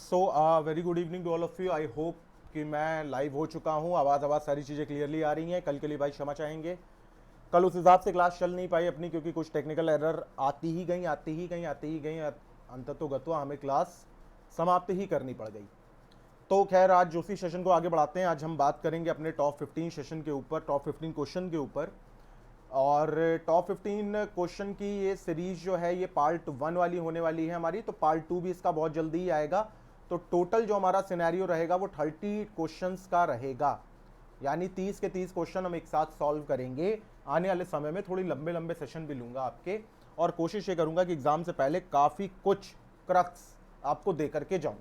So very good evening to all of you. I hope कि मैं live हो चुका हूँ, आवाज़ सारी चीज़ें क्लियरली आ रही हैं। कल के लिए भाई क्षमा चाहेंगे, कल उस हिसाब से क्लास चल नहीं पाई अपनी, क्योंकि कुछ टेक्निकल एरर आती ही गई, अंततोगत्वा हमें क्लास समाप्त ही करनी पड़ गई। तो खैर, आज उसी सेशन को आगे बढ़ाते हैं। आज हम बात करेंगे अपने टॉप 15 सेशन के ऊपर, टॉप 15 क्वेश्चन के ऊपर। और टॉप 15 क्वेश्चन की ये सीरीज जो है ये पार्ट 1 वाली होने वाली है हमारी, तो पार्ट 2 भी इसका बहुत जल्दी ही आएगा। तो टोटल जो हमारा सिनेरियो रहेगा वो 30 क्वेश्चंस का रहेगा, यानी 30 के 30 क्वेश्चन हम एक साथ सॉल्व करेंगे। आने वाले समय में थोड़ी लंबे लंबे सेशन भी लूंगा आपके, और कोशिश ये करूंगा कि एग्जाम से पहले काफ़ी कुछ क्रक्स आपको दे करके जाऊं।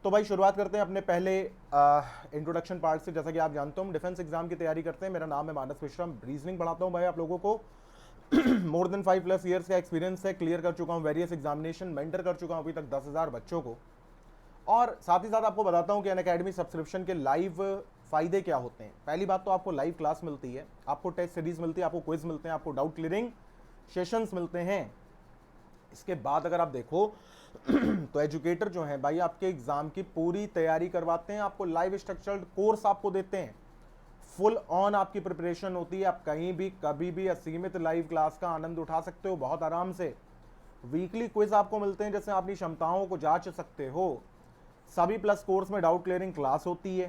तो भाई शुरुआत करते हैं अपने पहले इंट्रोडक्शन पार्ट से। जैसा कि आप जानते हो, हम डिफेंस एग्जाम की तैयारी करते हैं। मेरा नाम है मानस मिश्रा, रीजनिंग पढ़ाता हूँ भाई आप लोगों को। मोर देन 5+ ईयर्स का एक्सपीरियंस है, क्लियर कर चुका हूँ वेरियस एग्जामिनेशन, मेंटर कर चुका हूँ अभी तक 10,000 बच्चों को। और साथ ही साथ आपको बताता हूँ कि अनअकैडमी सब्सक्रिप्शन के लाइव फायदे क्या होते हैं। पहली बात तो आपको लाइव क्लास मिलती है, आपको टेस्ट सीरीज मिलती है, आपको क्विज मिलते हैं, आपको डाउट क्लियरिंग सेशंस मिलते हैं। इसके बाद अगर आप देखो तो एजुकेटर जो है भाई आपके एग्जाम की पूरी तैयारी करवाते हैं, आपको लाइव स्ट्रक्चर्ड कोर्स आपको देते हैं, फुल ऑन आपकी प्रिपरेशन होती है। आप कहीं भी कभी भी असीमित लाइव क्लास का आनंद उठा सकते हो बहुत आराम से। वीकली क्विज आपको मिलते हैं जिससे आप अपनी क्षमताओं को जांच सकते हो। सभी प्लस कोर्स में डाउट क्लियरिंग क्लास होती है।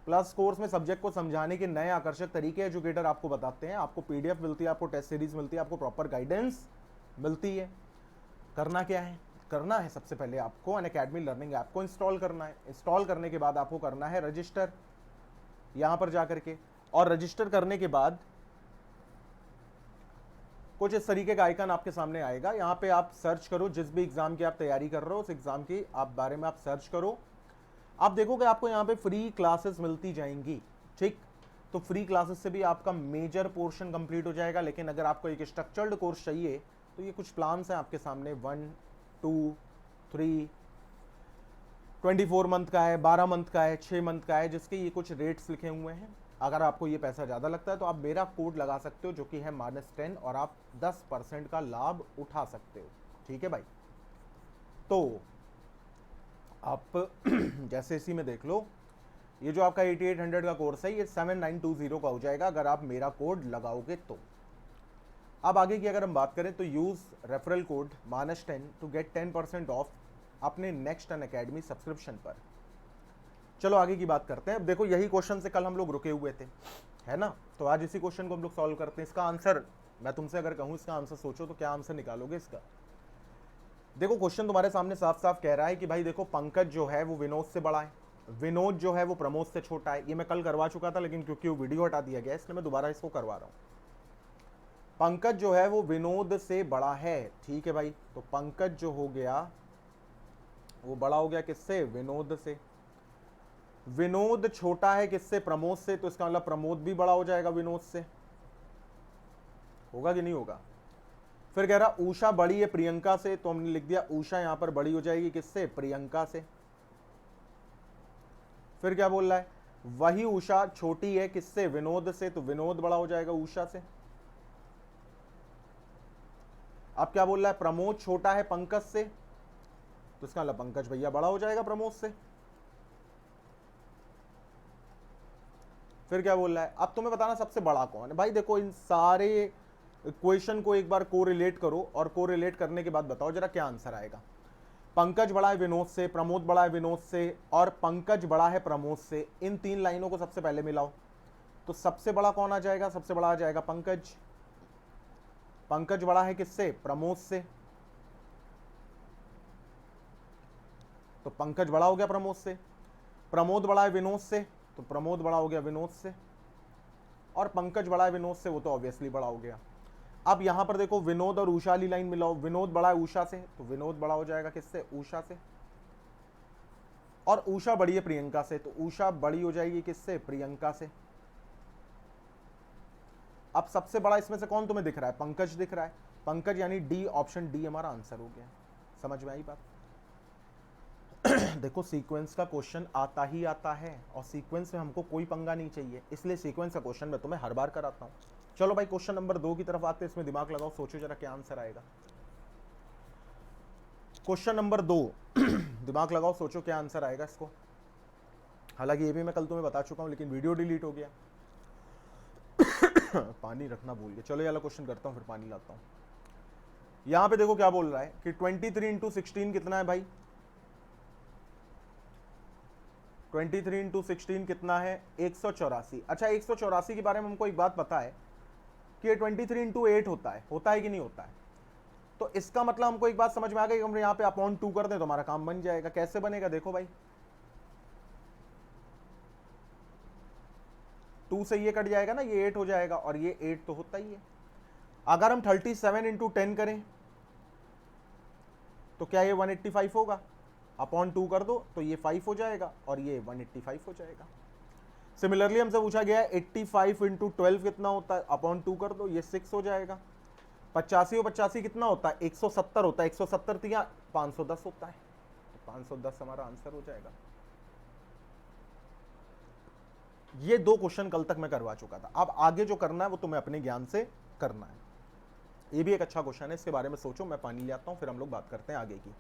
प्लस कोर्स में सब्जेक्ट को समझाने के नए आकर्षक तरीके एजुकेटर आपको बताते हैं। आपको पीडीएफ मिलती है, आपको टेस्ट सीरीज मिलती है, आपको प्रॉपर गाइडेंस मिलती है। करना क्या है? करना है सबसे पहले आपको अनअकैडमी लर्निंग ऐप को इंस्टॉल करना है। इंस्टॉल करने के बाद आपको करना है रजिस्टर, यहां पर जाकर के। और रजिस्टर करने के बाद कुछ इस तरीके का आइकन आपके सामने आएगा। यहां पे आप सर्च करो, जिस भी एग्जाम की आप तैयारी कर रहे हो उस एग्जाम की आप बारे में आप सर्च करो। आप देखोगे आपको यहां पे फ्री क्लासेस मिलती जाएंगी, ठीक। तो फ्री क्लासेस से भी आपका मेजर पोर्शन कंप्लीट हो जाएगा। लेकिन अगर आपको एक स्ट्रक्चर्ड कोर्स चाहिए तो ये कुछ प्लान्स हैं आपके सामने, 1, 2, 3, 24 मंथ का है, 12 मंथ का है, 6 मंथ का है, जिसके ये कुछ रेट्स लिखे हुए हैं। अगर आपको ये पैसा ज़्यादा लगता है तो आप मेरा कोड लगा सकते हो जो कि है -10, और आप 10% का लाभ उठा सकते हो, ठीक है भाई। तो आप जैसे इसी में देख लो, ये जो आपका 8800 का कोर्स है ये 7920 का हो जाएगा अगर आप मेरा कोड लगाओगे तो। अब आगे की अगर हम बात करें तो use referral code -10 to get 10% off अपने नेक्स्ट अनअकैडमी सब्सक्रिप्शन पर। चलो आगे की बात करते हैं। अब देखो, यही क्वेश्चन से कल हम लोग रुके हुए थे, है ना। तो आज इसी क्वेश्चन को हम लोग सॉल्व करते हैं। इसका आंसर मैं तुमसे अगर कहूँ, इसका आंसर सोचो तो क्या आंसर निकालोगे इसका? देखो, क्वेश्चन तुम्हारे सामने साफ साफ कह रहा है कि भाई देखो, पंकज जो है वो विनोद से बड़ा है, विनोद जो है वो प्रमोद से छोटा है। ये मैं कल करवा चुका था, लेकिन क्योंकि वो वीडियो हटा दिया गया इसलिए मैं दोबारा इसको करवा रहा हूँ। पंकज जो है वो विनोद से बड़ा है, ठीक है भाई। तो पंकज जो हो गया वो बड़ा हो गया किससे? विनोद से। विनोद छोटा है किससे? प्रमोद से। तो इसका मतलब प्रमोद भी बड़ा हो जाएगा विनोद से, होगा कि नहीं होगा? फिर कह रहा उषा बड़ी है प्रियंका से, तो हमने लिख दिया उषा यहां पर बड़ी हो जाएगी किससे? प्रियंका से। फिर क्या बोल रहा है? वही उषा छोटी है किससे? विनोद से, तो विनोद बड़ा हो जाएगा उषा से। अब क्या बोल रहा है? प्रमोद छोटा है पंकज से, तो इसका मतलब पंकज भैया बड़ा हो जाएगा प्रमोद से। फिर क्या बोल रहा है? अब तुम्हें बताना सबसे बड़ा कौन है। भाई देखो, इन सारे इक्वेशन को एक बार कोरिलेट करो, और कोरिलेट करने के बाद बताओ जरा क्या आंसर आएगा। पंकज बड़ा है विनोद से, प्रमोद बड़ा है विनोद से, और पंकज बड़ा है प्रमोद से। इन 3 लाइनों को सबसे पहले मिलाओ, तो सबसे बड़ा कौन आ जाएगा? सबसे बड़ा आ जाएगा पंकज। पंकज बड़ा है किससे? प्रमोद से। तो पंकज बड़ा हो गया प्रमोद से। प्रमोद बड़ा है विनोद से, तो प्रमोद बड़ा हो गया विनोद से। और पंकज बड़ा है विनोद से, वो तो ऑब्वियसली बड़ा हो गया। अब यहां पर देखो, विनोद और उषा वाली लाइन मिलाओ। विनोद बड़ा है उषा से, तो विनोद बड़ा हो जाएगा किससे? उषा से। और उषा बड़ी है प्रियंका से, तो उषा बड़ी हो जाएगी किससे? प्रियंका से। अब सबसे बड़ा इसमें से कौन तुम्हें दिख रहा है? पंकज दिख रहा है। पंकज यानी डी, ऑप्शन डी हमारा आंसर हो गया। समझ में आई बात? देखो, सीक्वेंस का क्वेश्चन आता ही आता है, और सीक्वेंस में हमको कोई पंगा नहीं चाहिए, इसलिए सीक्वेंस का क्वेश्चन मैं तुम्हें हर बार कराता हूं। चलो भाई, क्वेश्चन नंबर 2 की तरफ आते हैं। इसमें दिमाग लगाओ, सोचो जरा क्या आंसर आएगा। क्वेश्चन नंबर 2 दिमाग लगाओ, सोचो क्या आंसर आएगा इसको। हालांकि ये भी मैं कल तुम्हें बता चुका हूं, लेकिन वीडियो डिलीट हो गया। पानी रखना भूल गया। चलो ये वाला क्वेश्चन करता हूं, फिर पानी लाता हूं। यहां पे देखो क्या बोल रहा है कि 23 इंटू 16 कितना है भाई? 23 इंटू 16 कितना है? 184। अच्छा, 184 के बारे में हमको एक बात पता है कि ये 23 इंटू 8 होता है कि नहीं होता है? तो इसका मतलब हमको एक बात समझ में आ गई कि हम यहाँ पे अपॉन 2 कर दें तो हमारा काम बन जाएगा। कैसे बनेगा देखो भाई, 2 से ये कट जाएगा ना, ये 8 हो जाएगा, और ये 8 तो होता ही है। अगर हम 37 इंटू 10 करें तो क्या ये 185 होगा? अपॉन 2 कर दो तो ये 5 हो जाएगा और ये 185 हो जाएगा। सिमिलरली हमसे पूछा गया है 85 इंटू 12 कितना होता है? अपॉन 2 कर दो, ये 6 हो जाएगा। 85 और 85 कितना होता है? 170 होता है। 170 तिया 510 होता है, तो 510 हमारा आंसर हो जाएगा। ये 2 क्वेश्चन कल तक मैं करवा चुका था। अब आगे जो करना है वो तुम्हें अपने ज्ञान से करना है। ये भी एक अच्छा क्वेश्चन है, इसके बारे में सोचो। मैं पानी ले आता हूं, फिर हम लोग बात करते हैं आगे की।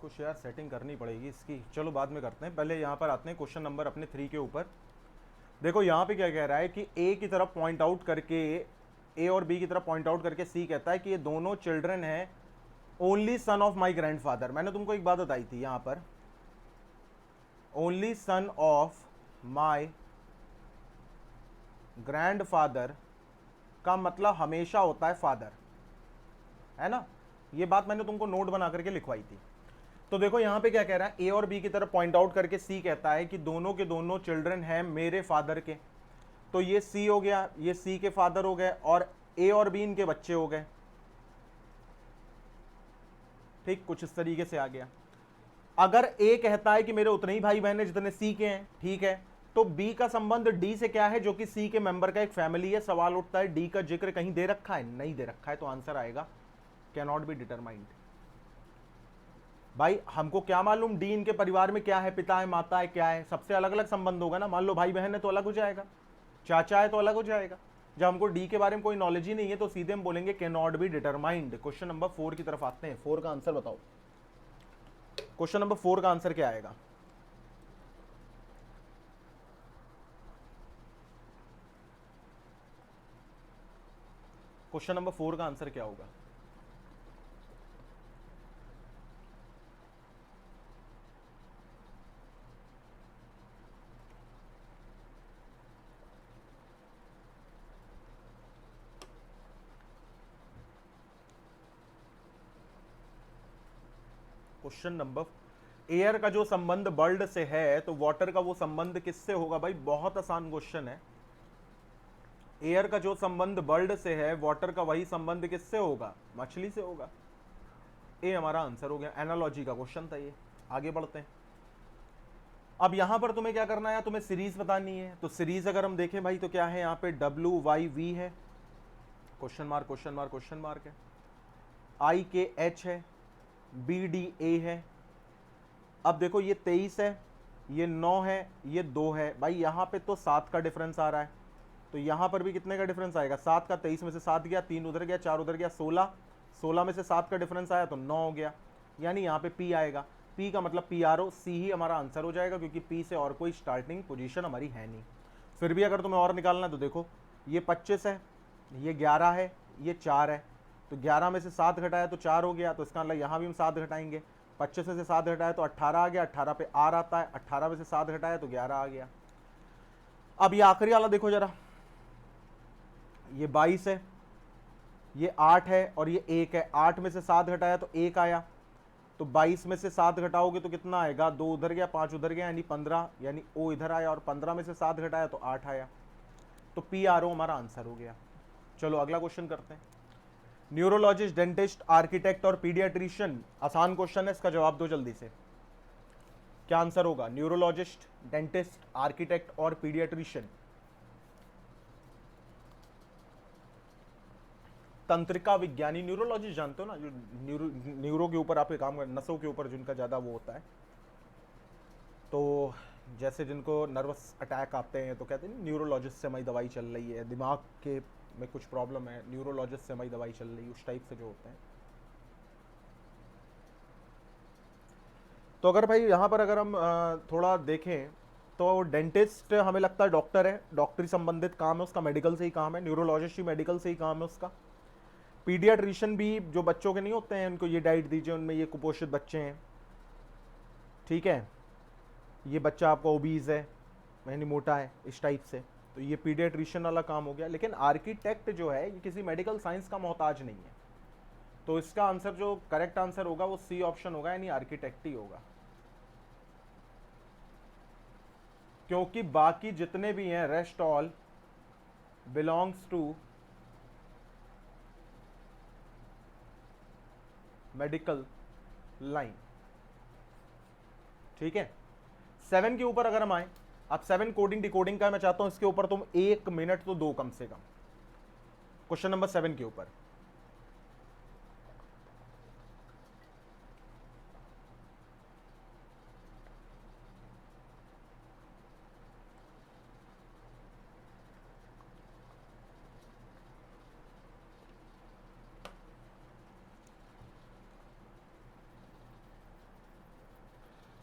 कुछ यार सेटिंग करनी पड़ेगी इसकी, चलो बाद में करते हैं। पहले यहाँ पर आते हैं क्वेश्चन नंबर अपने 3 के ऊपर। देखो यहाँ पे क्या कह रहा है कि ए की तरफ पॉइंट आउट करके, ए और बी की तरफ पॉइंट आउट करके सी कहता है कि ये दोनों चिल्ड्रन हैं only son of my grandfather. मैंने तुमको एक बात बताई थी यहाँ पर, only son of my grandfather का मतलब हमेशा होता है फादर, है ना। ये बात मैंने तुमको नोट बना करके लिखवाई थी। तो देखो यहाँ पे क्या कह रहा है, ए और बी की तरफ पॉइंट आउट करके सी कहता है कि दोनों के दोनों चिल्ड्रन हैं मेरे फादर के। तो ये सी हो गया, ये सी के फादर हो गए, और ए और बी इनके बच्चे हो गए। ठीक, कुछ इस तरीके से आ गया। अगर ए कहता है कि मेरे उतने ही भाई बहन है जितने सी के हैं, ठीक है, तो बी का संबंध डी से क्या है, जो कि सी के मेंबर का एक फैमिली है। सवाल उठता है डी का जिक्र कहीं दे रखा है, नहीं दे रखा है, तो आंसर आएगा कैन नॉट बी डिटरमाइंड। भाई हमको क्या मालूम डी इनके परिवार में क्या है, पिता है, माता है, क्या है, सबसे अलग अलग संबंध होगा ना। मान लो भाई बहन है तो अलग हो जाएगा, चाचा है तो अलग हो जाएगा। जब हमको डी के बारे में कोई नॉलेज ही नहीं है तो सीधे हम बोलेंगे can not be determined. Question number 4 की तरफ आते हैं। 4 का आंसर बताओ। क्वेश्चन नंबर 4 का आंसर क्या आएगा? क्वेश्चन नंबर 4 का आंसर क्या होगा? क्वेश्चन नंबर, एयर का जो संबंध बर्ड से है तो वाटर का वो संबंध किससे होगा? भाई बहुत आसान क्वेश्चन है। एयर का जो संबंध बर्ड से है, वाटर का वही संबंध किससे होगा? मछली से होगा। ए हमारा आंसर हो गया। एनालॉजी का क्वेश्चन था ये। आगे बढ़ते हैं। अब यहां पर तुम्हें क्या करना है, तुम्हें सीरीज बतानी है। तो सीरीज अगर हम देखें भाई तो क्या है यहाँ पे, डब्ल्यू वाई वी है, question mark question mark question mark है, आई के एच है, बी डी ए है। अब देखो ये 23 है, ये 9 है, ये 2 है। भाई यहाँ पे तो 7 का डिफरेंस आ रहा है, तो यहाँ पर भी कितने का डिफरेंस आएगा? 7 का। 23 में से 7 गया, 3 उधर गया, 4 उधर गया, 16। 16 में से 7 का डिफरेंस आया तो 9 हो गया, यानी यहाँ पे पी आएगा। पी का मतलब पी आर ओ, सी ही हमारा आंसर हो जाएगा, क्योंकि पी से और कोई स्टार्टिंग पोजीशन हमारी है नहीं। फिर भी अगर तुम्हें और निकालना है तो देखो, ये 25 है, ये 11 है, ये 4 है, तो 11 में से 7 घटाया तो 4 हो गया, तो इसका मतलब यहाँ भी हम 7 घटाएंगे। 25 में से 7 घटाया तो 18 आ गया, 18 पे आर आता है, 18 में से 7 घटाया तो 11 आ गया। अब ये आखिरी वाला देखो जरा, ये 22 है, ये 8 है और ये 1 है। 8 में से 7 घटाया तो 1 आया, तो 22 में से 7 घटाओगे तो कितना आएगा? 2 उधर गया, 5 उधर गया, यानी 15, यानी ओ इधर आया, और 15 में से 7 घटाया तो 8 आया, तो पी आर ओ हमारा आंसर हो गया। चलो अगला क्वेश्चन करते हैं। न्यूरोलॉजिस्ट, डेंटिस्ट, आर्किटेक्ट और पीडियाट्रिशियन। आसान क्वेश्चन है, इसका जवाब दो जल्दी से। क्या आंसर होगा? न्यूरोलॉजिस्ट, डेंटिस्ट, आर्किटेक्ट और पीडियाट्रिशियन। तंत्रिका विज्ञानी, न्यूरोलॉजिस्ट जानते हो ना, जो न्यूरो के ऊपर आपके काम, नसों के ऊपर जिनका ज़्यादा वो होता है। तो जैसे जिनको नर्वस अटैक आते हैं तो कहते हैं न्यूरोलॉजिस्ट से हमारी दवाई चल रही है, दिमाग के में कुछ प्रॉब्लम है, न्यूरोलॉजिस्ट से हमारी दवाई चल रही है, उस टाइप से जो होते हैं। तो अगर भाई यहाँ पर अगर हम थोड़ा देखें तो डेंटिस्ट हमें लगता है डॉक्टर है, डॉक्टरी संबंधित काम है उसका, मेडिकल से ही काम है। न्यूरोलॉजिस्ट भी मेडिकल से ही काम है उसका। पीडियाट्रिशियन भी जो बच्चों के नहीं होते हैं, उनको ये डाइट दीजिए, उनमें ये कुपोषित बच्चे हैं, ठीक है, ये बच्चा आपका ओबीज है, यानी मोटा है, इस टाइप से, तो ये पीडियाट्रिशियन वाला काम हो गया। लेकिन आर्किटेक्ट जो है ये किसी मेडिकल साइंस का मोहताज नहीं है, तो इसका आंसर जो करेक्ट आंसर होगा वो सी ऑप्शन होगा, यानी आर्किटेक्ट ही होगा। क्योंकि बाकी जितने भी हैं, rest all belongs to medical line, ठीक है। 7 के ऊपर अगर हम आए, अब 7 कोडिंग डिकोडिंग का मैं चाहता हूं इसके ऊपर तुम 1 मिनट तो दो कम से कम। क्वेश्चन नंबर 7 के ऊपर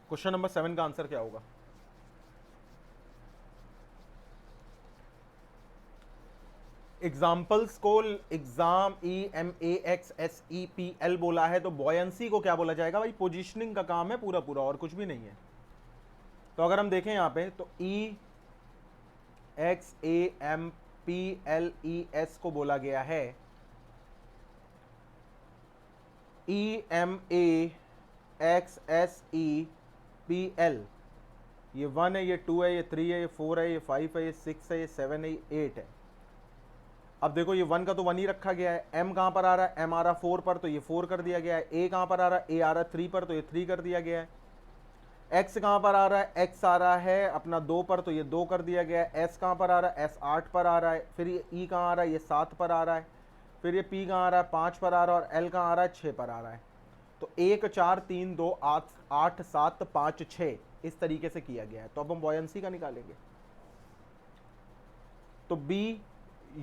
क्वेश्चन नंबर 7 का आंसर क्या होगा? एग्जाम्पल्स को एग्जाम EMAXSEPL बोला है, तो बॉयंसी को क्या बोला जाएगा? भाई पोजीशनिंग का काम है पूरा पूरा, और कुछ भी नहीं है। तो अगर हम देखें यहाँ पे तो EXAMPLES को बोला गया है EMAXSEPL। ये 1 है, ये 2 है, ये 3 है, ये 4 है, ये 5 है, ये 6 है, ये 7 है, ये 8 है। अब देखो ये 1 का तो 1 ही रखा गया है, M कहाँ पर आ रहा है? M आ रहा 4 पर, तो ये 4 कर दिया गया है। A कहाँ पर आ रहा है? A आ रहा है 3 पर, तो ये 3 कर दिया गया है। एक्स कहाँ पर आ रहा है, एक्स आ रहा है अपना 2 पर, तो ये 2 कर दिया गया है। एस कहाँ पर आ रहा है, एस 8 पर आ रहा है। फिर ये ई कहाँ आ रहा है, ये 7 पर आ रहा है। फिर ये पी कहाँ आ रहा है, 5 पर आ रहा है। और एल कहाँ आ रहा है, 6 पर आ रहा है। तो 1 4 3 2 8 8 7 5 6 इस तरीके से किया गया है। तो अब हम बॉयंसी का निकालेंगे। तो B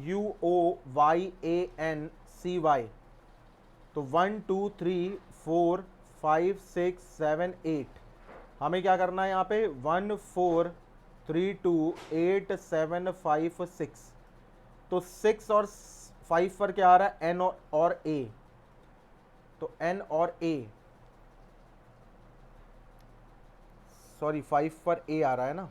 U O Y A N C Y, तो 1 2 3 4 5 6 7 8, हमें क्या करना है यहाँ पे 1 4 3 2 8 7 5 6। तो 6 और 5 पर क्या आ रहा है, एन और ए। तो एन और ए, सॉरी 5 पर ए आ रहा है ना,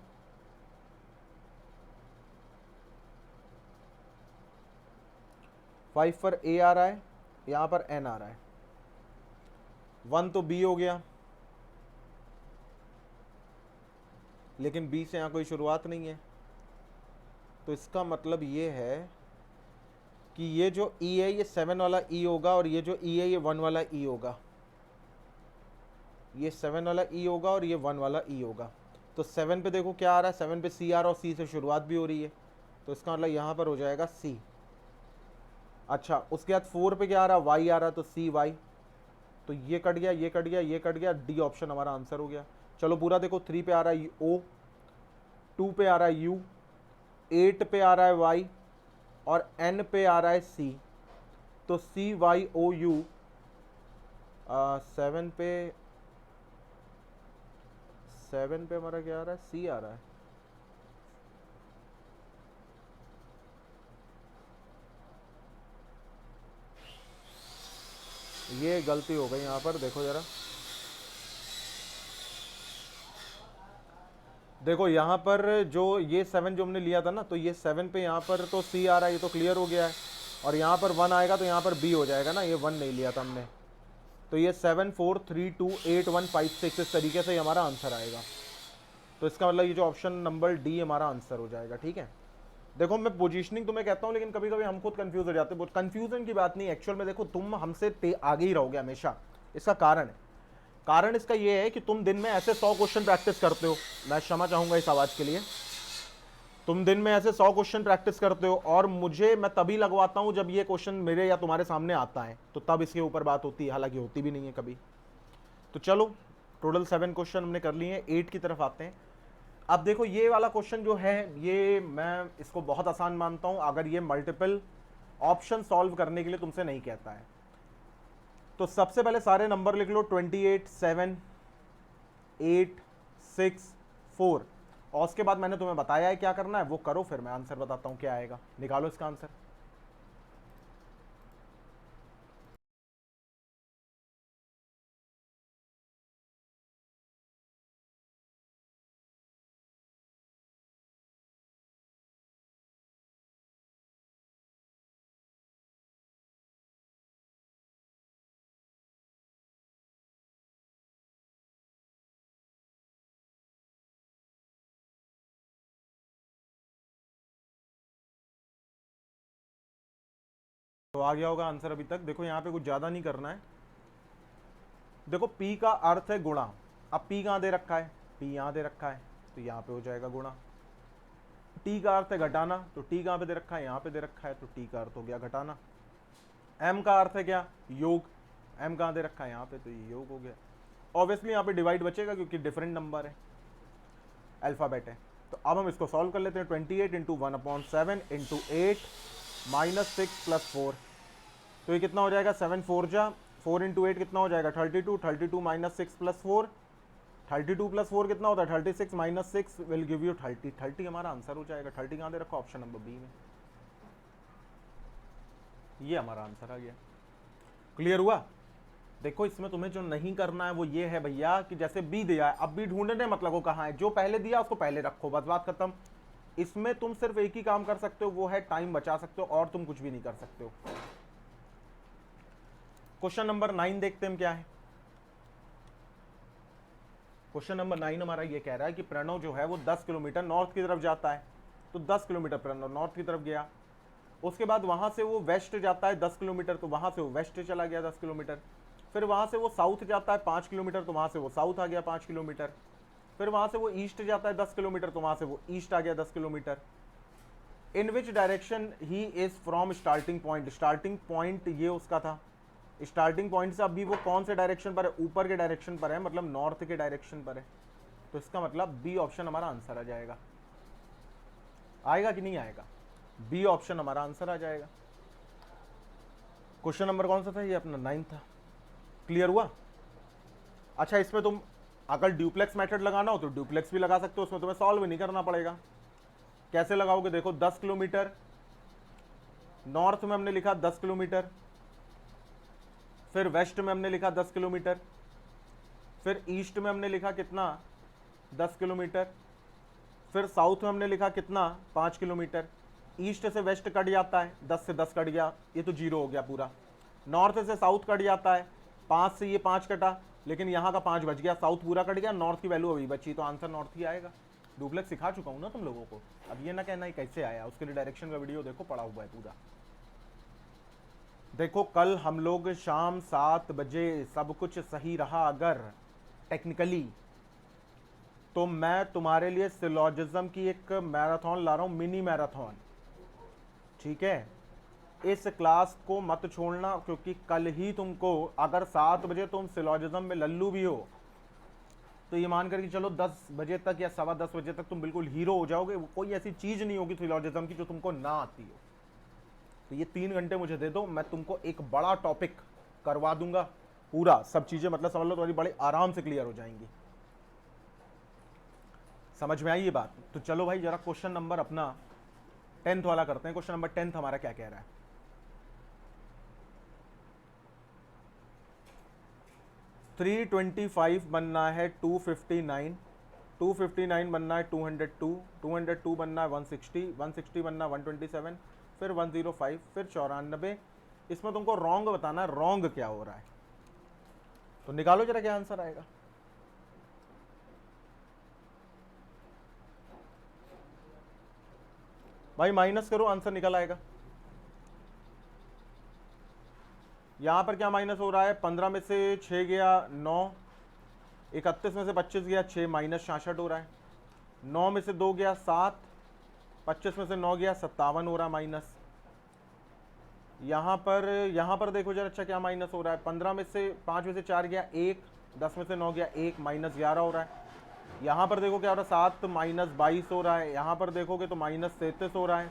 फाइव पर ए आ रहा है, यहां पर एन आ रहा है। 1 तो बी हो गया, लेकिन बी से यहां कोई शुरुआत नहीं है। तो इसका मतलब ये है कि ये जो ई है ये 7 वाला ई होगा, और ये जो ई है ये 1 वाला ई होगा। ये 7 वाला ई होगा और ये 1 वाला ई होगा। तो 7 पे देखो क्या आ रहा है, 7 पे सी आ रहा है और सी से शुरुआत भी हो रही है। तो इसका मतलब यहाँ पर हो जाएगा सी। अच्छा, उसके बाद 4 पे क्या आ रहा है, वाई आ रहा है, तो सी वाई। तो ये कट गया, ये कट गया, ये कट गया, डी ऑप्शन हमारा आंसर हो गया। चलो पूरा देखो, 3 पे आ रहा है ओ, 2 पे आ रहा है यू, 8 पे आ रहा है वाई, और एन पे आ रहा है सी। तो सी वाई ओ यू, 7 पे हमारा क्या आ रहा है, सी आ रहा है। ये गलती हो गई यहाँ पर, देखो जरा, देखो यहाँ पर जो ये 7 जो हमने लिया था ना, तो ये 7 पे यहाँ पर तो सी आ रहा है, ये तो क्लियर हो गया है। और यहाँ पर 1 आएगा तो यहाँ पर बी हो जाएगा ना, ये 1 नहीं लिया था हमने। तो ये 7 4 3 2 8 1 5 6 इस तरीके से हमारा आंसर आएगा। तो इसका मतलब ये जो ऑप्शन नंबर डी हमारा आंसर हो जाएगा। ठीक है, देखो मैं पोजीशनिंग तुम्हें कहता हूँ, लेकिन कभी कभी हम खुद कंफ्यूज हो जाते हैं। कंफ्यूजन की बात नहीं, एक्चुअल में देखो तुम हमसे आगे ही रहोगे हमेशा। इसका कारण है, कारण इसका ये है कि तुम दिन में ऐसे 100 क्वेश्चन प्रैक्टिस करते हो। मैं क्षमा चाहूंगा इस आवाज के लिए। तुम दिन में ऐसे 100 क्वेश्चन प्रैक्टिस करते हो, और मुझे मैं तभी लगवाता हूं जब ये क्वेश्चन मेरे या तुम्हारे सामने आता है, तो तब इसके ऊपर बात होती है, हालांकि होती भी नहीं है कभी। तो चलो, टोटल 7 क्वेश्चन हमने कर लिए हैं, 8 की तरफ आते हैं। अब देखो ये वाला क्वेश्चन जो है, ये मैं इसको बहुत आसान मानता हूं, अगर ये मल्टीपल ऑप्शन सॉल्व करने के लिए तुमसे नहीं कहता है। तो सबसे पहले सारे नंबर लिख लो, 28 7 8 6 4, और उसके बाद मैंने तुम्हें बताया है क्या करना है, वो करो, फिर मैं आंसर बताता हूं क्या आएगा। निकालो इसका आंसर। तो आ गया होगा आंसर अभी तक। देखो यहाँ पे कुछ ज्यादा नहीं करना है। देखो P का अर्थ है गुणा। अब P कहाँ दे रखा है, P यहाँ दे रखा है, तो यहाँ पे हो जाएगा गुणा। T का अर्थ है घटाना, तो T कहाँ पे दे रखा है, यहाँ पे दे रखा है, तो T का अर्थ हो गया घटाना। M का अर्थ है क्या, योग, M कहाँ दे रखा है, यहाँ पे, तो ये योग हो गया। ऑब्वियसली यहाँ पे डिवाइड बचेगा क्योंकि डिफरेंट नंबर है, अल्फाबेट है। तो अब हम इसको सॉल्व कर लेते हैं। 28 इंटू 1/7 इंटू 8 -6 + 4, तो ये कितना हो जाएगा, 7 4 जा 4 इंटू 8 कितना हो जाएगा, 32 32 -6 + 4, 32 + 4 कितना होता है, 36 -6 विल गिव यू 30। 30 हमारा आंसर हो जाएगा। 30 कहाँ दे रखा, ऑप्शन नंबर बी में, ये हमारा आंसर आ गया। क्लियर हुआ। देखो इसमें तुम्हें जो नहीं करना है वो ये है भैया, कि जैसे बी दिया है, अब बी ढूंढने मत लगो कहाँ है, जो पहले दिया उसको पहले रखो, बस बात खत्म। इसमें तुम सिर्फ एक ही काम कर सकते हो, वो है टाइम बचा सकते हो, और तुम कुछ भी नहीं कर सकते हो। क्वेश्चन नंबर 9 देखते हैं क्या है। क्वेश्चन नंबर 9 हमारा ये कह रहा है कि प्रणव जो है वो 10 किलोमीटर नॉर्थ की तरफ जाता है। तो 10 किलोमीटर प्रणव नॉर्थ की तरफ गया, उसके बाद वहां से वो वेस्ट जाता है 10 किलोमीटर, तो वहां से वो वेस्ट चला गया 10 किलोमीटर। फिर वहां से वो साउथ जाता है 5 किलोमीटर, तो वहां से वो साउथ आ गया 5 किलोमीटर। फिर वहां से वो ईस्ट जाता है 10 किलोमीटर, तो वहां से वो ईस्ट आ गया 10 kilometre. In which direction he is from starting point, starting point ये उसका था, स्टार्टिंग पॉइंट से अभी वो कौन से डायरेक्शन पर है, ऊपर के डायरेक्शन पर है, मतलब नॉर्थ के डायरेक्शन पर है। तो इसका मतलब बी ऑप्शन हमारा आंसर आ जाएगा। आएगा कि नहीं आएगा? बी ऑप्शन हमारा आंसर आ जाएगा। क्वेश्चन नंबर कौन सा था? ये अपना 9 था। क्लियर हुआ? अच्छा, इसमें तुम अगर ड्यूप्लेक्स मेथड लगाना हो तो ड्यूप्लेक्स भी लगा सकते हो, उसमें तुम्हें सॉल्व नहीं करना पड़ेगा। कैसे लगाओगे? देखो 10 किलोमीटर, नॉर्थ में हमने लिखा 10 किलोमीटर, फिर वेस्ट में हमने लिखा 10 किलोमीटर, फिर ईस्ट में हमने लिखा कितना? 10 किलोमीटर, फिर साउथ में हमने लिखा कितना? 5 किलोमीटर। ईस्ट से वेस्ट कट जाता है, 10 से 10 कट गया, ये तो 0 हो गया पूरा। नॉर्थ से साउथ कट जाता है, 5 से ये 5 कटा, लेकिन यहाँ का 5 बच गया, साउथ पूरा कट गया, नॉर्थ की वैल्यू अभी बची, तो आंसर नॉर्थ ही आएगा। डुप्लेक्स सिखा चुका हूँ ना तुम लोगों को, अब ये ना कहना ही कैसे आया, उसके लिए डायरेक्शन का वीडियो देखो, पड़ा हुआ है पूरा। देखो कल हम लोग शाम 7 बजे सब कुछ सही रहा अगर टेक्निकली, तो मैं तुम्हारे लिए सिलॉजिज्म की एक मैराथन ला रहा हूँ, मिनी मैराथन। ठीक है, इस क्लास को मत छोड़ना, क्योंकि कल ही तुमको अगर 7 बजे तुम सिलॉजिज्म में लल्लू भी हो तो ये मान कर कि चलो 10 बजे तक या 10:15 बजे तक तुम बिल्कुल हीरो हो जाओगे। कोई ऐसी चीज नहीं होगी सिलॉजिज्म की जो तुमको ना आती हो। तो ये 3 घंटे मुझे दे दो, मैं तुमको एक बड़ा टॉपिक करवा दूंगा पूरा, सब चीजें मतलब समझ लो तुम्हारी बड़े आराम से क्लियर हो जाएंगी। समझ में आई ये बात? तो चलो भाई जरा क्वेश्चन नंबर अपना 10th वाला करते हैं। क्वेश्चन नंबर 10th हमारा क्या कह रहा है? 325 बनना है 259, 259 बनना है 202, 202 बनना है 160, 160 बनना है 127, फिर 105, फिर 94। इसमें तुमको रॉन्ग बताना है, रॉन्ग क्या हो रहा है, तो निकालो जरा क्या आंसर आएगा। भाई माइनस करो, आंसर निकल आएगा। यहां पर क्या माइनस हो रहा है? 15 में से 6 गया 9, 31 में से 25 गया 6, माइनस 66 हो रहा है। 9 में से 2 गया 7, 25 में से 9 गया 57 हो रहा है माइनस। यहाँ पर देखो जरा अच्छा क्या माइनस हो रहा है। 15 में से 5 में से 4 गया 1, 10 में से 9 गया 1, माइनस 11 हो रहा है। यहाँ पर देखो क्या हो रहा है, 7 माइनस 22 हो रहा है। यहाँ पर देखोगे तो माइनस 33 हो रहा है।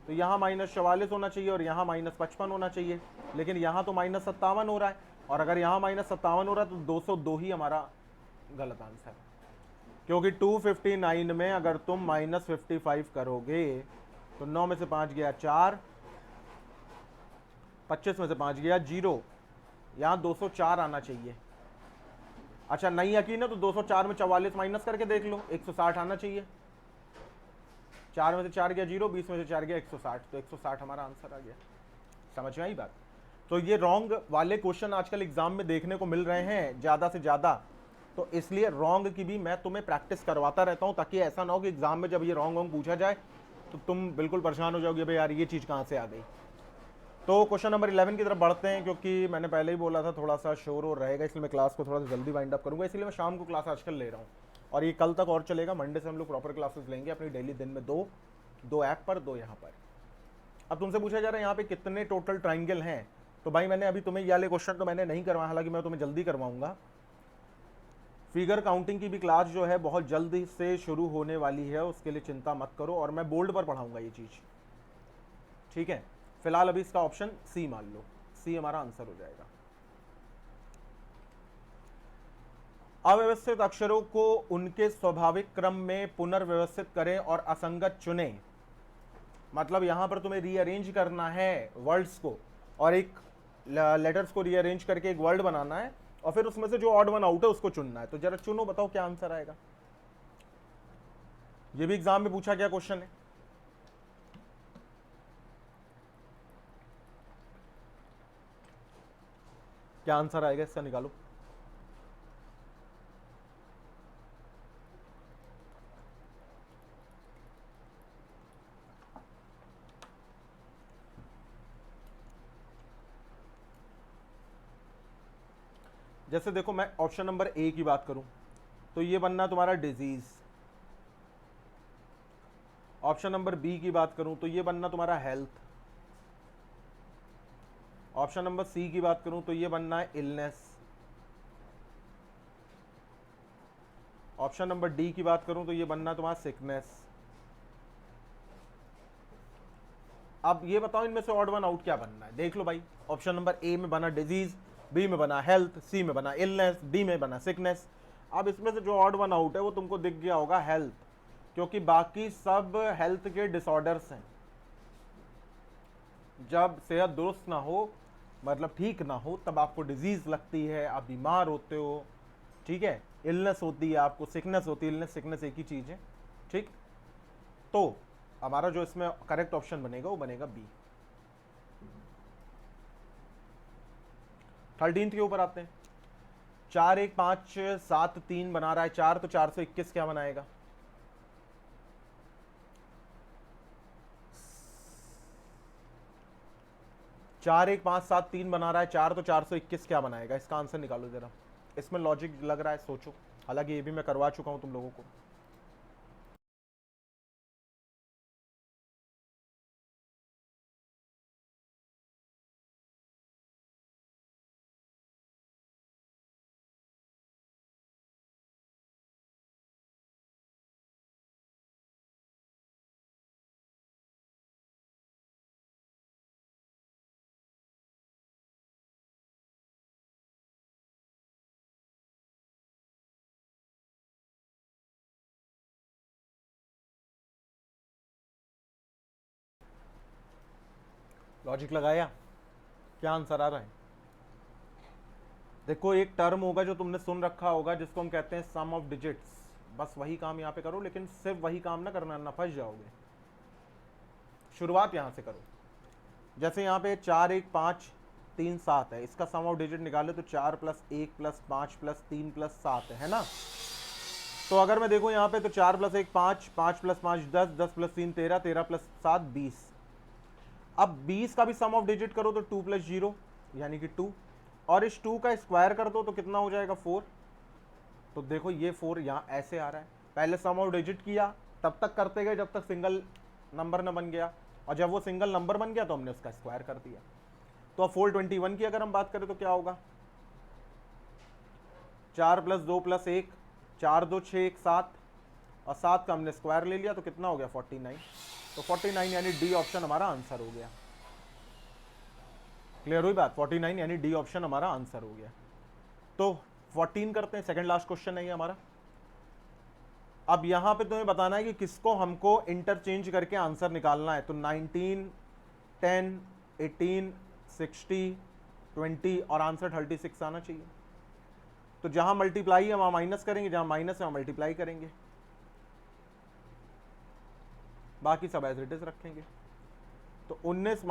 तो यहाँ माइनस 44 होना चाहिए और यहाँ माइनस 55 होना चाहिए, लेकिन यहाँ तो माइनस 57 हो रहा है। और अगर यहाँ माइनस 57 हो रहा है तो 202 ही हमारा गलत आंसर है, क्योंकि 259 में अगर तुम माइनस 55 करोगे तो 9 में से 5 गया 4, 25 में से 5 गया 0, यहाँ 204 आना चाहिए। अच्छा नहीं यकीन है तो 204 में 44 माइनस करके देख लो, 160 आना चाहिए। 4 में से 4 गया 0, 20 में से 4 गया 160, तो 160 हमारा आंसर आ गया। समझ में आई बात? तो ये रॉन्ग वाले क्वेश्चन आजकल एग्जाम में देखने को मिल रहे हैं ज़्यादा से ज़्यादा, तो इसलिए रॉन्ग की भी मैं तुम्हें प्रैक्टिस करवाता रहता हूँ, ताकि ऐसा ना हो कि एग्जाम में जब ये रॉन्ग पूछा जाए तो तुम बिल्कुल परेशान हो जाओगे, भाई यार ये चीज़ कहाँ से आ गई। तो क्वेश्चन नंबर 11 की तरफ बढ़ते हैं, क्योंकि मैंने पहले ही बोला था थोड़ा सा शोर और रहेगा, इसलिए मैं क्लास को थोड़ा सा जल्दी वाइंड अप करूँगा, इसलिए मैं शाम को क्लास आजकल ले रहा हूँ और ये कल तक और चलेगा। मंडे से हम लोग प्रॉपर क्लासेस लेंगे अपनी डेली, दिन में दो ऐप पर, 2 यहाँ पर। अब तुमसे पूछा जा रहा है यहाँ पे कितने टोटल ट्राइंगल हैं, तो भाई मैंने अभी तुम्हें ये वाले क्वेश्चन तो मैंने नहीं करवाया, हालांकि मैं तुम्हें जल्दी करवाऊंगा। फिगर काउंटिंग की भी क्लास जो है बहुत जल्दी से शुरू होने वाली है, उसके लिए चिंता मत करो, और मैं बोल्ड पर पढ़ाऊंगा ये चीज़, ठीक है। फिलहाल अभी इसका ऑप्शन सी मान लो, सी हमारा आंसर हो जाएगा। अव्यवस्थित अक्षरों को उनके स्वाभाविक क्रम में पुनर्व्यवस्थित करें और असंगत चुनें। मतलब यहां पर तुम्हें रीअरेंज करना है वर्ड्स को, और एक लेटर्स को रीअरेंज करके एक वर्ड बनाना है, और फिर उसमें से जो ऑड वन आउट है उसको चुनना है। तो जरा चुनो, बताओ क्या आंसर आएगा। ये भी एग्जाम में पूछा गया क्वेश्चन है। क्या आंसर आएगा इसका, निकालो। जैसे देखो मैं ऑप्शन नंबर ए की बात करूं, तो ये बनना तुम्हारा डिजीज। ऑप्शन नंबर बी की बात करूं तो ये बनना तुम्हारा हेल्थ। ऑप्शन नंबर सी की बात करूं तो ये बनना है इलनेस। ऑप्शन नंबर डी की बात करूं तो ये बनना तुम्हारा सिकनेस। अब ये बताओ इनमें से ऑड वन आउट क्या बनना है, देख लो भाई। ऑप्शन नंबर ए में बना डिजीज, बी में बना हेल्थ, सी में बना इलनेस, डी में बना सिकनेस। अब इसमें से जो ऑड वन आउट है वो तुमको दिख गया होगा हेल्थ, क्योंकि बाकी सब हेल्थ के डिसऑर्डर्स हैं। जब सेहत दुरुस्त ना हो, मतलब ठीक ना हो, तब आपको डिजीज लगती है, आप बीमार होते हो, ठीक है, इलनेस होती है, आपको सिकनेस होती है। इलनेस सिकनेस एक ही चीज है, ठीक। तो हमारा जो इसमें करेक्ट ऑप्शन बनेगा वो बनेगा बी। 13 के ऊपर आते हैं। 4 1 5 7 3 बना रहा है 4, तो 421 क्या बनाएगा? चार 1 5 7 3 बना रहा है 4, तो 421 क्या बनाएगा? इसका आंसर निकालो जरा। इसमें लॉजिक लग रहा है, सोचो। हालांकि ये भी मैं करवा चुका हूं तुम लोगों को। लॉजिक लगाया, क्या आंसर आ रहा है? देखो, एक टर्म होगा जो तुमने सुन रखा होगा जिसको हम कहते हैं सम ऑफ डिजिट्स। बस वही काम यहाँ पे करो, लेकिन सिर्फ वही काम ना करना, ना फंस जाओगे। शुरुआत यहाँ से करो। जैसे यहाँ पे 4 1 5 3 7 है, इसका सम ऑफ डिजिट निकाले तो 4 + 1 + 5 + 3 + 7 है ना। तो अगर मैं देखूँ यहाँ पे तो 4 + 1 5, 5 + 5 10, 10 + 3 13, 13 + 7 20। अब 20 का भी सम ऑफ डिजिट करो तो 2 + 0 यानी कि 2, और इस 2 का स्क्वायर कर दो तो कितना हो जाएगा? 4। तो देखो ये 4 यहाँ ऐसे आ रहा है। पहले सम ऑफ डिजिट किया, तब तक करते गए जब तक सिंगल नंबर न बन गया, और जब वो सिंगल नंबर बन गया तो हमने उसका स्क्वायर कर दिया। तो अब 421 की अगर हम बात करें तो क्या होगा? 4 + 2 + 1, 4 2 6 1 7, और 7 का हमने स्क्वायर ले लिया तो कितना हो गया? 49। तो 49 यानी डी ऑप्शन हमारा आंसर हो गया। क्लियर हुई बात? 49 यानी डी ऑप्शन हमारा आंसर हो गया। तो 14 करते हैं, सेकंड लास्ट क्वेश्चन है ये हमारा। अब यहां पे तुम्हें बताना है कि किसको हमको इंटरचेंज करके आंसर निकालना है। तो 19 10 18 60 20 और आंसर 36 आना चाहिए। तो जहां मल्टीप्लाई है वहां माइनस करेंगे, जहां माइनस है वहां मल्टीप्लाई करेंगे, बाकी सब एज इट इज रखेंगे। तो 19 -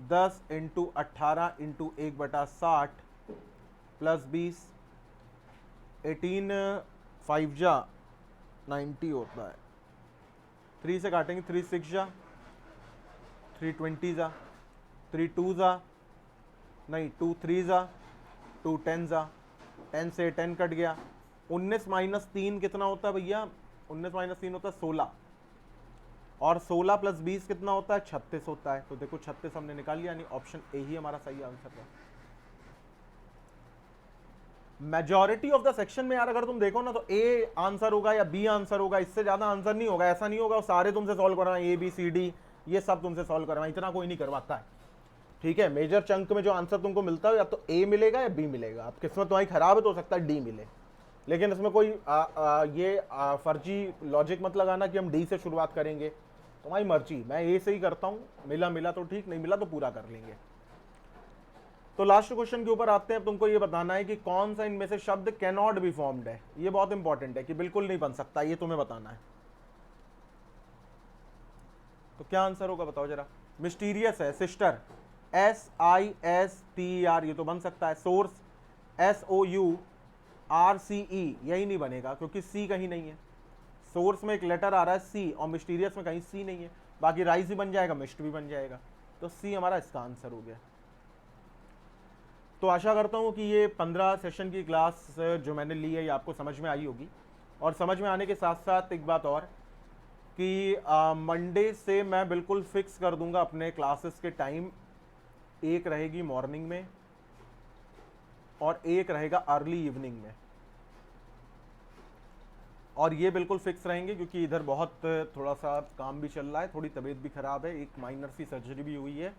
10 × 18 × 1/60 + 20, 18 5 जा 90 होता है। 3 से काटेंगे, 3 6 जा, 3 20 जा, 3 2 जा, नहीं 2 3 जा, 2 10 जा, 10 से 10 कट गया। 19 - 3 कितना होता है भैया? 19 - 3 होता है 16, और 16 + 20 कितना होता है? 36 होता है। तो देखो 36 हमने निकाल लिया, यानी ऑप्शन ए ही हमारा सही आंसर है। मेजॉरिटी ऑफ द सेक्शन में यार अगर तुम देखो ना तो ए आंसर होगा या बी आंसर होगा, इससे ज्यादा आंसर नहीं होगा। ऐसा नहीं होगा सारे तुमसे सॉल्व करवाएं, ए बी सी डी ये सब तुमसे सॉल्व करवाएं, इतना कोई नहीं करवाता है, ठीक है। मेजर चंक में जो आंसर तुमको मिलता है या तो ए मिलेगा या बी मिलेगा। अब किस्मत तुम्हारी खराब है तो हो सकता है डी मिले, लेकिन इसमें कोई फर्जी लॉजिक मत लगाना कि हम डी से शुरुआत करेंगे। तुम्हारी मर्जी, मैं ए से ही करता हूँ, मिला तो ठीक, नहीं मिला तो पूरा कर लेंगे। तो लास्ट क्वेश्चन के ऊपर आते हैं। तुमको ये बताना है कि कौन सा इनमें से शब्द कैन नॉट बी फॉर्म्ड है। ये बहुत इंपॉर्टेंट है कि बिल्कुल नहीं बन सकता, ये तुम्हें बताना है। तो क्या आंसर होगा बताओ जरा? मिस्टीरियस है, सिस्टर SISTER, ये तो बन सकता है। सोर्स SOURCE, यही नहीं बनेगा क्योंकि सी कहीं नहीं है। सोर्स में एक लेटर आ रहा है सी, और मिस्टीरियस में कहीं सी नहीं है। बाकी राइस भी बन जाएगा, मिस्ट भी बन जाएगा। तो सी हमारा इसका आंसर हो गया। तो आशा करता हूँ कि ये 15 सेशन की क्लास जो मैंने ली है ये आपको समझ में आई होगी। और समझ में आने के साथ साथ एक बात और कि मंडे से मैं बिल्कुल फिक्स कर दूंगा अपने क्लासेस के टाइम। एक रहेगी मॉर्निंग में और एक रहेगा अर्ली इवनिंग में, और ये बिल्कुल फिक्स रहेंगे क्योंकि इधर बहुत थोड़ा सा काम भी चल रहा है, थोड़ी तबीयत भी ख़राब है, एक माइनर सी सर्जरी भी हुई है।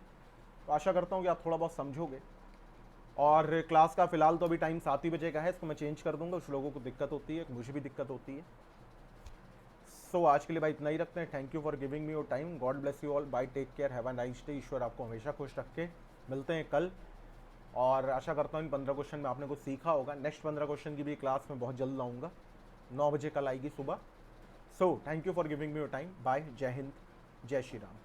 तो आशा करता हूँ कि आप थोड़ा बहुत समझोगे। और क्लास का फ़िलहाल तो अभी टाइम 7 ही बजे का है, इसको मैं चेंज कर दूंगा। कुछ लोगों को दिक्कत होती है, मुझे भी दिक्कत होती है। सो आज के लिए भाई इतना ही रखते हैं। Thank you for giving me your time. God bless you all. Bye, take care, have a nice day. ईश्वर आपको हमेशा खुश रखे। मिलते हैं कल, और आशा करता हूँ इन 15 क्वेश्चन में आपने कुछ सीखा होगा। नेक्स्ट 15 क्वेश्चन की भी क्लास में बहुत जल्द लाऊंगा, 9 बजे कल आएगी सुबह। So thank you for giving me your time. Bye, जय हिंद, जय श्री राम।